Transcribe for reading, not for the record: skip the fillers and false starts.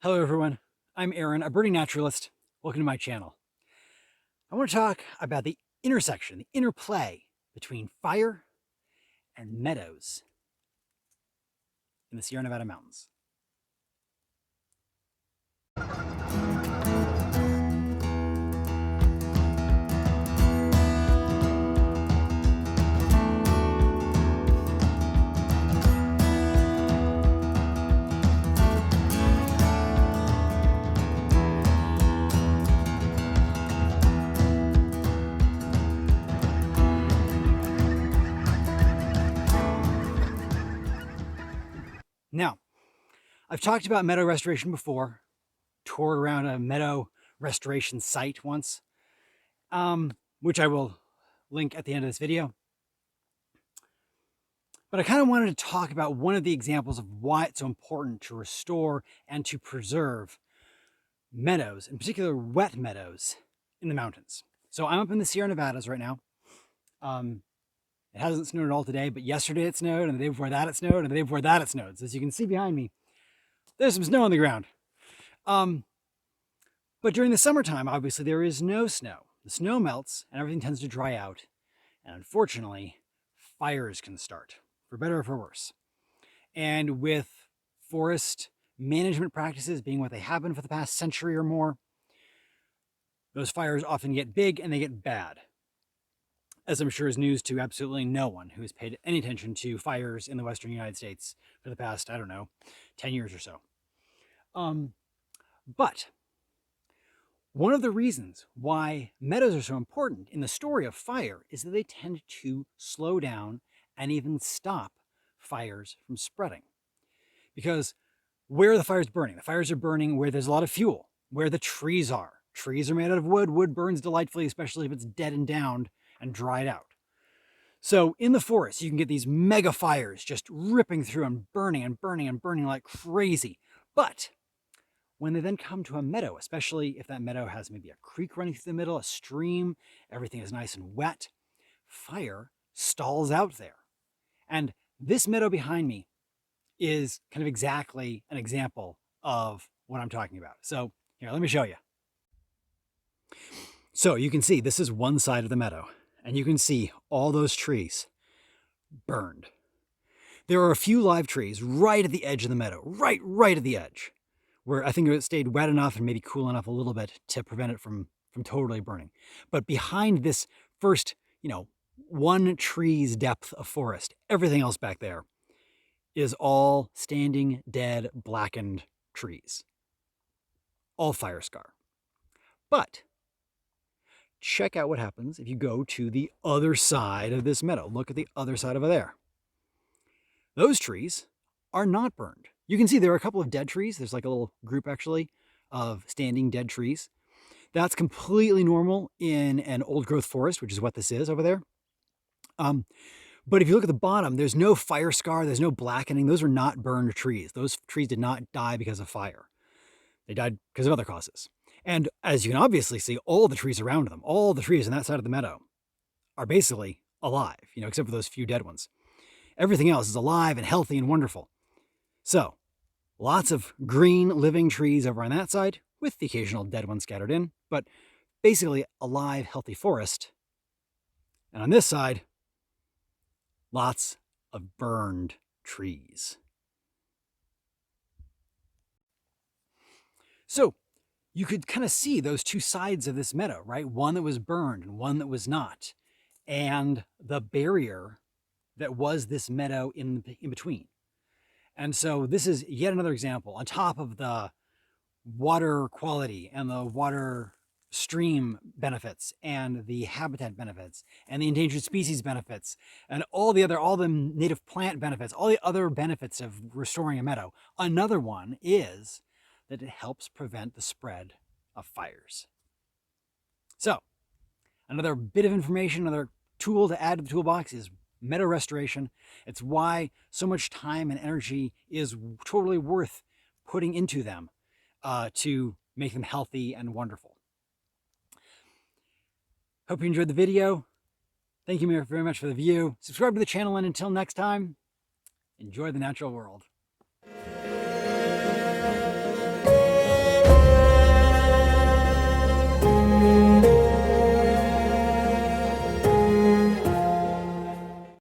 Hello everyone, I'm Aaron, a birding naturalist. Welcome to my channel. I want to talk about the intersection, the interplay between fire and meadows in the Sierra Nevada mountains. Now, I've talked about meadow restoration before, toured around a meadow restoration site once, which I will link at the end of this video. But I kind of wanted to talk about one of the examples of why it's so important to restore and to preserve meadows, in particular wet meadows in the mountains. So I'm up in the Sierra Nevadas right now. It hasn't snowed at all today, but yesterday it snowed, and the day before that it snowed, and the day before that it snowed. So as you can see behind me, there's some snow on the ground. But during the summertime, obviously there is no snow. The snow melts and everything tends to dry out. And unfortunately, fires can start, for better or for worse. And with forest management practices being what they have been for the past century or more, those fires often get big and they get bad, as I'm sure is news to absolutely no one who has paid any attention to fires in the western United States for the past, 10 years or so. But one of the reasons why meadows are so important in the story of fire is that they tend to slow down and even stop fires from spreading. Because where are the fires burning? The fires are burning where there's a lot of fuel, where the trees are. Trees are made out of wood. Wood burns delightfully, especially if it's dead and downed and dried out. So in the forest, you can get these mega fires just ripping through and burning and burning and burning like crazy. But when they then come to a meadow, especially if that meadow has maybe a creek running through the middle, a stream, everything is nice and wet, fire stalls out there. And this meadow behind me is kind of exactly an example of what I'm talking about. So here, let me show you. So you can see this is one side of the meadow, and you can see all those trees burned. There are a few live trees right at the edge of the meadow, right at the edge, where I think it stayed wet enough and maybe cool enough a little bit to prevent it from totally burning. But behind this first, one tree's depth of forest, everything else back there is all standing, dead, blackened trees. All fire scar. But check out what happens if you go to the other side of this meadow. Look at the other side over there. Those trees are not burned. You can see there are a couple of dead trees. There's like a little group actually of standing dead trees. That's completely normal in an old growth forest, which is what this is over there. But if you look at the bottom, there's no fire scar, there's no blackening. Those are not burned trees. Those trees did not die because of fire. They died because of other causes. And as you can obviously see, all the trees around them, all the trees on that side of the meadow are basically alive, except for those few dead ones. Everything else is alive and healthy and wonderful. So lots of green living trees over on that side with the occasional dead one scattered in, but basically a live, healthy forest. And on this side, lots of burned trees. So you could kind of see those two sides of this meadow, right? One that was burned and one that was not. And the barrier that was this meadow in between. And so this is yet another example on top of the water quality and the water stream benefits and the habitat benefits and the endangered species benefits and all the native plant benefits, all the other benefits of restoring a meadow. Another one is that it helps prevent the spread of fires. So another bit of information, another tool to add to the toolbox is meadow restoration. It's why so much time and energy is totally worth putting into them to make them healthy and wonderful. Hope you enjoyed the video. Thank you very much for the view. Subscribe to the channel, and until next time, enjoy the natural world.